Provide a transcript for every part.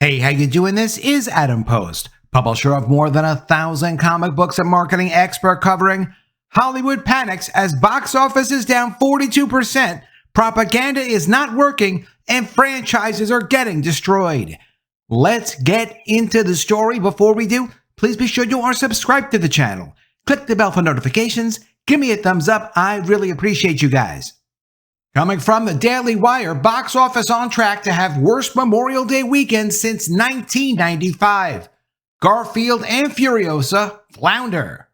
Hey, how you doing? This is Adam Post, publisher of more than 1,000 comic books and marketing expert covering Hollywood panics as box office is down 42%, propaganda is not working, and franchises are getting destroyed. Let's get into the story. Before we do, please be sure you are subscribed to the channel. Click the bell for notifications. Give me a thumbs up. I really appreciate you guys. Coming from the Daily Wire, box office on track to have worst Memorial Day weekend since 1995. Garfield and Furiosa flounder.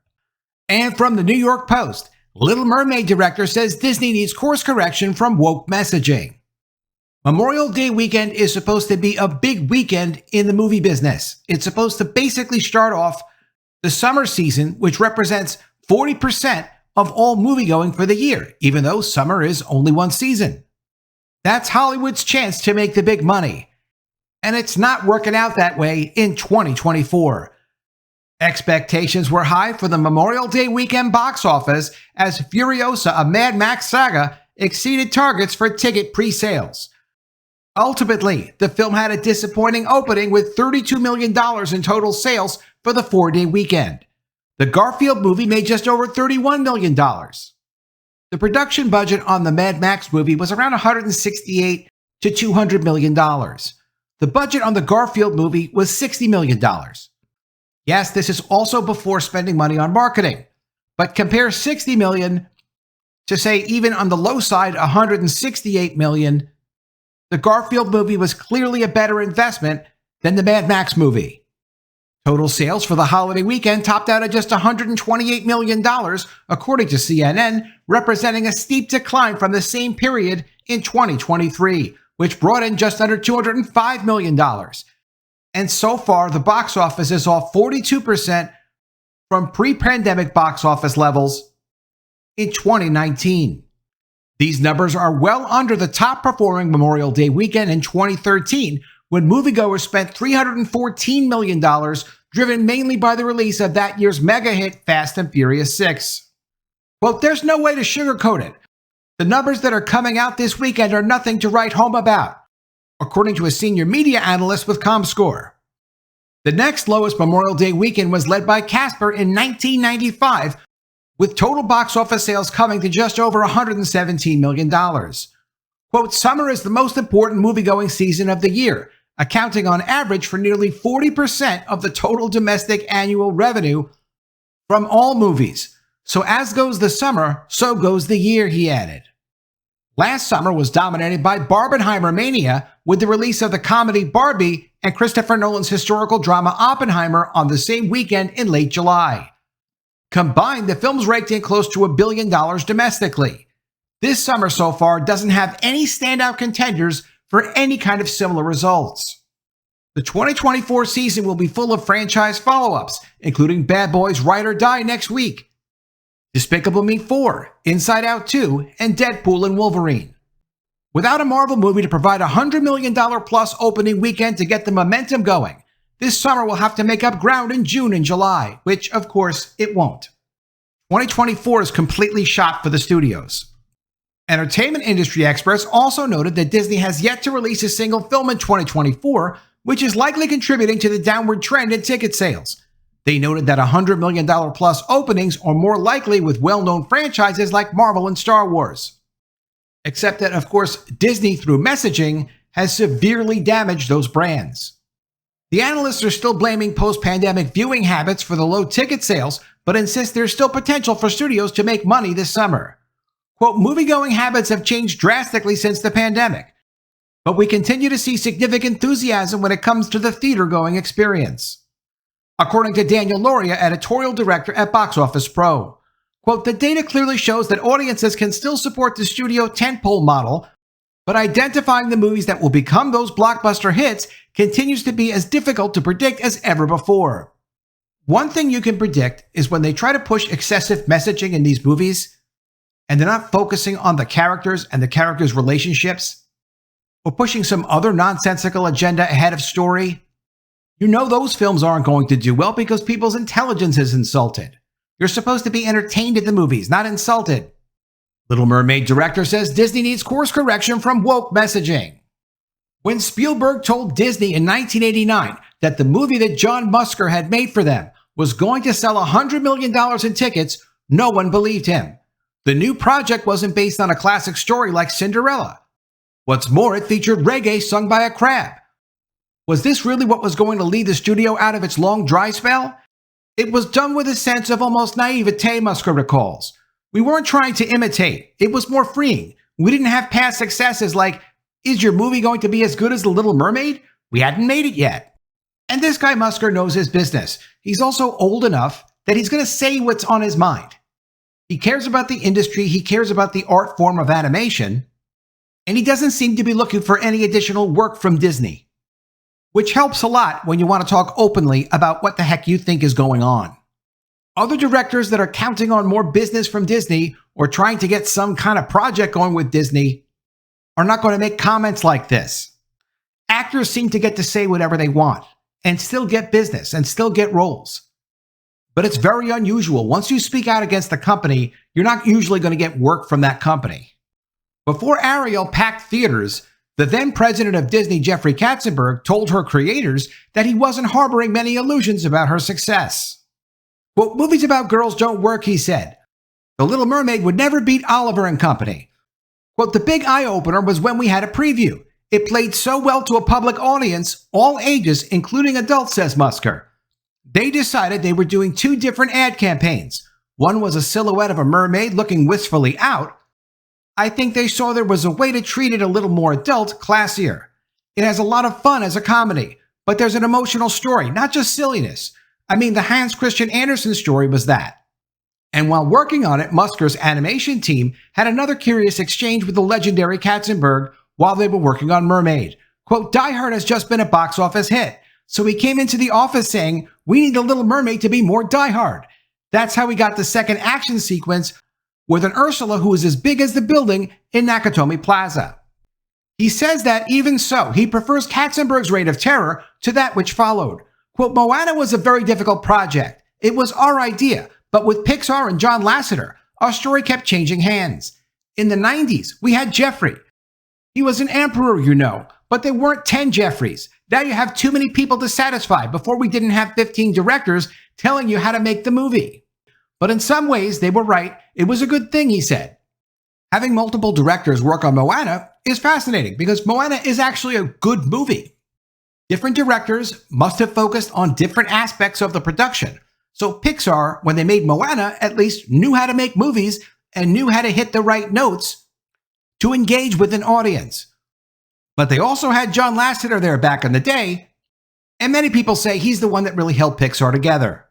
And from the New York Post, Little Mermaid director says Disney needs course correction from woke messaging. Memorial Day weekend is supposed to be a big weekend in the movie business. It's supposed to basically start off the summer season, which represents 40% of all moviegoing for the year, even though summer is only one season. That's Hollywood's chance to make the big money. And it's not working out that way in 2024. Expectations were high for the Memorial Day weekend box office as Furiosa, a Mad Max Saga, exceeded targets for ticket pre-sales. Ultimately, the film had a disappointing opening with $32 million in total sales for the 4-day weekend. The Garfield movie made just over $31 million. The production budget on the Mad Max movie was around $168 to $200 million. The budget on the Garfield movie was $60 million. Yes, this is also before spending money on marketing, but compare $60 million to, say, even on the low side, $168 million. The Garfield movie was clearly a better investment than the Mad Max movie. Total sales for the holiday weekend topped out at just $128 million, according to CNN, representing a steep decline from the same period in 2023, which brought in just under $205 million. And so far, the box office is off 42% from pre-pandemic box office levels in 2019. These numbers are well under the top-performing Memorial Day weekend in 2013, when moviegoers spent $314 million, driven mainly by the release of that year's mega hit Fast and Furious 6. Well, there's no way to sugarcoat it. The numbers that are coming out this weekend are nothing to write home about, according to a senior media analyst with Comscore. The next lowest Memorial Day weekend was led by Casper in 1995, with total box office sales coming to just over $117 million. Quote, summer is the most important moviegoing season of the year, accounting on average for nearly 40% of the total domestic annual revenue from all movies. So as goes the summer, so goes the year, he added. Last summer was dominated by Barbenheimer mania, with the release of the comedy Barbie and Christopher Nolan's historical drama Oppenheimer on the same weekend in late July. Combined, the films raked in close to $1 billion domestically. This summer so far doesn't have any standout contenders for any kind of similar results. The 2024 season will be full of franchise follow-ups, including Bad Boys Ride or Die next week, Despicable Me 4, Inside Out 2, and Deadpool and Wolverine. Without a Marvel movie to provide a $100 million plus opening weekend to get the momentum going, this summer will have to make up ground in June and July, which, of course, it won't. 2024 is completely shot for the studios. Entertainment industry experts also noted that Disney has yet to release a single film in 2024, which is likely contributing to the downward trend in ticket sales. They noted that $100 million plus openings are more likely with well-known franchises like Marvel and Star Wars. Except that, of course, Disney, through messaging, has severely damaged those brands. The analysts are still blaming post-pandemic viewing habits for the low ticket sales, but insist there's still potential for studios to make money this summer. Quote, moviegoing habits have changed drastically since the pandemic, but we continue to see significant enthusiasm when it comes to the theater-going experience. According to Daniel Loria, editorial director at Box Office Pro, quote, the data clearly shows that audiences can still support the studio tentpole model, but identifying the movies that will become those blockbuster hits continues to be as difficult to predict as ever before. One thing you can predict is when they try to push excessive messaging in these movies, and they're not focusing on the characters and the characters' relationships, or pushing some other nonsensical agenda ahead of story, you know those films aren't going to do well because people's intelligence is insulted. You're supposed to be entertained at the movies, not insulted. Little Mermaid director says Disney needs course correction from woke messaging. When Spielberg told Disney in 1989 that the movie that John Musker had made for them was going to sell $100 million in tickets, no one believed him. The new project wasn't based on a classic story like Cinderella. What's more, it featured reggae sung by a crab. Was this really what was going to lead the studio out of its long dry spell? It was done with a sense of almost naivete, Musker recalls. We weren't trying to imitate. It was more freeing. We didn't have past successes like, is your movie going to be as good as The Little Mermaid? We hadn't made it yet. And this guy Musker knows his business. He's also old enough that he's going to say what's on his mind. He cares about the industry, he cares about the art form of animation, and he doesn't seem to be looking for any additional work from Disney. Which helps a lot when you want to talk openly about what the heck you think is going on. Other directors that are counting on more business from Disney or trying to get some kind of project going with Disney are not going to make comments like this. Actors seem to get to say whatever they want and still get business and still get roles. But it's very unusual. Once you speak out against the company, you're not usually going to get work from that company. Before Ariel packed theaters, the then president of Disney, Jeffrey Katzenberg, told her creators that he wasn't harboring many illusions about her success. Quote, movies about girls don't work, he said. The Little Mermaid would never beat Oliver and Company. Quote, the big eye-opener was when we had a preview. It played so well to a public audience, all ages, including adults, says Musker. They decided they were doing two different ad campaigns. One was a silhouette of a mermaid looking wistfully out. I think they saw there was a way to treat it a little more adult, classier. It has a lot of fun as a comedy, but there's an emotional story, not just silliness. I mean, the Hans Christian Andersen story was that. And while working on it, Musker's animation team had another curious exchange with the legendary Katzenberg while they were working on Mermaid. Quote, Die Hard has just been a box office hit. So he came into the office saying, we need The Little Mermaid to be more Die Hard. That's how we got the second action sequence with an Ursula who is as big as the building in Nakatomi Plaza. He says that even so, he prefers Katzenberg's Reign of Terror to that which followed. Quote, Moana was a very difficult project. It was our idea, but with Pixar and John Lasseter, our story kept changing hands. In the 90s, we had Jeffrey. He was an emperor, you know, but there weren't 10 Jeffreys. Now you have too many people to satisfy. Before we didn't have 15 directors telling you how to make the movie. But in some ways, they were right. It was a good thing, he said. Having multiple directors work on Moana is fascinating because Moana is actually a good movie. Different directors must have focused on different aspects of the production. So Pixar, when they made Moana, at least knew how to make movies and knew how to hit the right notes to engage with an audience. But they also had John Lasseter there back in the day, and many people say he's the one that really held Pixar together.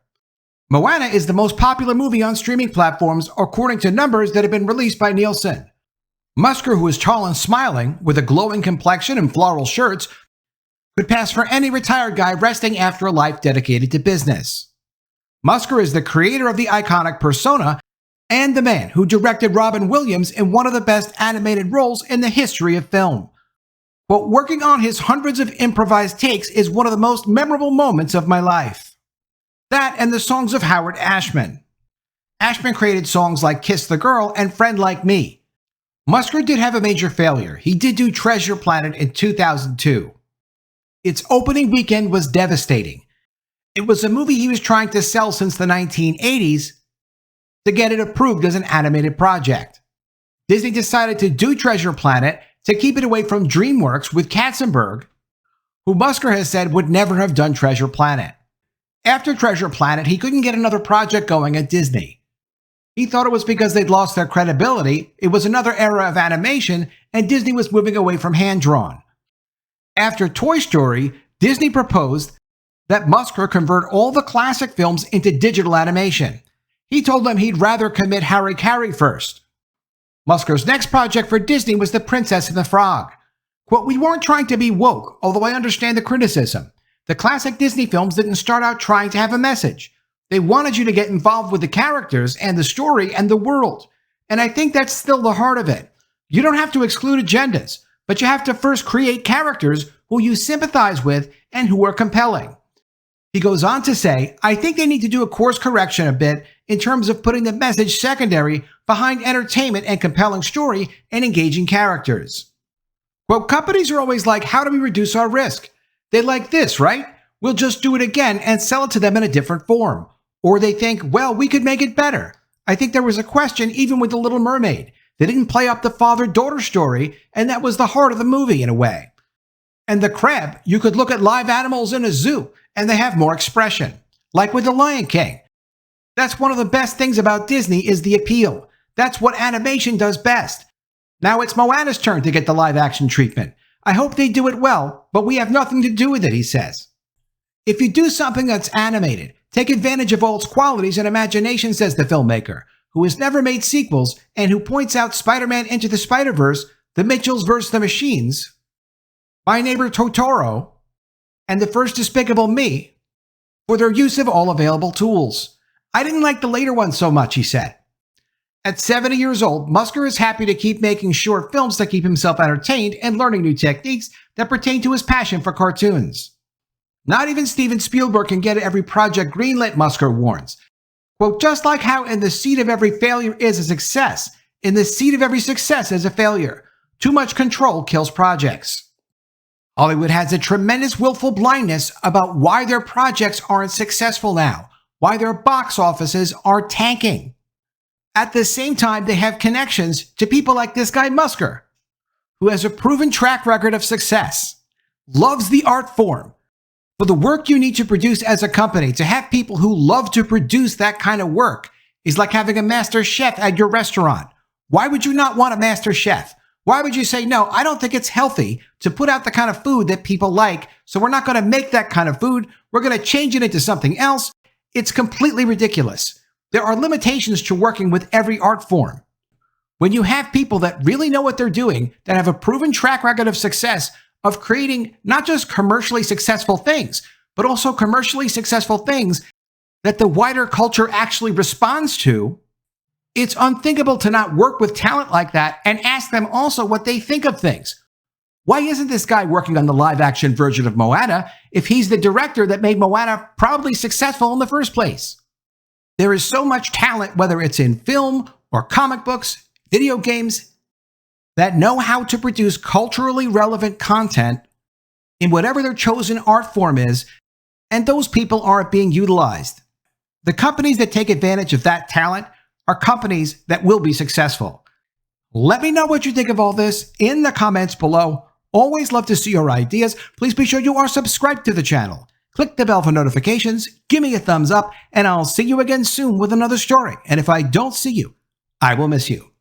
Moana is the most popular movie on streaming platforms according to numbers that have been released by Nielsen. Musker, who is tall and smiling, with a glowing complexion and floral shirts, could pass for any retired guy resting after a life dedicated to business. Musker is the creator of the iconic Persona and the man who directed Robin Williams in one of the best animated roles in the history of film. But working on his hundreds of improvised takes is one of the most memorable moments of my life. That and the songs of Howard Ashman. Ashman created songs like Kiss the Girl and Friend Like Me. Musker did have a major failure. He did do Treasure Planet in 2002. Its opening weekend was devastating. It was a movie he was trying to sell since the 1980s to get it approved as an animated project. Disney decided to do Treasure Planet to keep it away from DreamWorks with Katzenberg, who Musker has said would never have done Treasure Planet. After Treasure Planet, he couldn't get another project going at Disney. He thought it was because they'd lost their credibility, it was another era of animation, and Disney was moving away from hand-drawn. After Toy Story, Disney proposed that Musker convert all the classic films into digital animation. He told them he'd rather commit Harry Carey first. Musker's next project for Disney was The Princess and the Frog. Quote, we weren't trying to be woke, although I understand the criticism. The classic Disney films didn't start out trying to have a message. They wanted you to get involved with the characters and the story and the world. And I think that's still the heart of it. You don't have to exclude agendas, but you have to first create characters who you sympathize with and who are compelling. He goes on to say, I think they need to do a course correction a bit in terms of putting the message secondary behind entertainment and compelling story and engaging characters. Well, companies are always like, how do we reduce our risk? They like this, right? We'll just do it again and sell it to them in a different form. Or they think, well, we could make it better. I think there was a question even with The Little Mermaid. They didn't play up the father-daughter story, and that was the heart of the movie in a way. And The Crab, you could look at live animals in a zoo, and they have more expression. Like with The Lion King. That's one of the best things about Disney is the appeal. That's what animation does best. Now it's Moana's turn to get the live-action treatment. I hope they do it well, but we have nothing to do with it, he says. If you do something that's animated, take advantage of all its qualities and imagination, says the filmmaker, who has never made sequels and who points out Spider-Man Into the Spider-Verse, The Mitchells vs. the Machines, My Neighbor Totoro, and The First Despicable Me for their use of all available tools. I didn't like the later one so much, he said. At 70 years old, Musker is happy to keep making short films to keep himself entertained and learning new techniques that pertain to his passion for cartoons. Not even Steven Spielberg can get every project greenlit, Musker warns. Quote, just like how in the seed of every failure is a success, in the seed of every success is a failure. Too much control kills projects. Hollywood has a tremendous willful blindness about why their projects aren't successful now, why their box offices are tanking. At the same time, they have connections to people like this guy Musker, who has a proven track record of success, loves the art form. For the work you need to produce as a company, to have people who love to produce that kind of work is like having a master chef at your restaurant. Why would you not want a master chef? Why would you say, no, I don't think it's healthy to put out the kind of food that people like, so we're not going to make that kind of food. We're going to change it into something else. It's completely ridiculous. There are limitations to working with every art form. When you have people that really know what they're doing, that have a proven track record of success, of creating not just commercially successful things, but also commercially successful things that the wider culture actually responds to, it's unthinkable to not work with talent like that and ask them also what they think of things. Why isn't this guy working on the live-action version of Moana if he's the director that made Moana probably successful in the first place? There is so much talent, whether it's in film or comic books, video games, that know how to produce culturally relevant content in whatever their chosen art form is, and those people aren't being utilized. The companies that take advantage of that talent are companies that will be successful. Let me know what you think of all this in the comments below. Always love to see your ideas. Please be sure you are subscribed to the channel. Click the bell for notifications, give me a thumbs up, and I'll see you again soon with another story. And if I don't see you, I will miss you.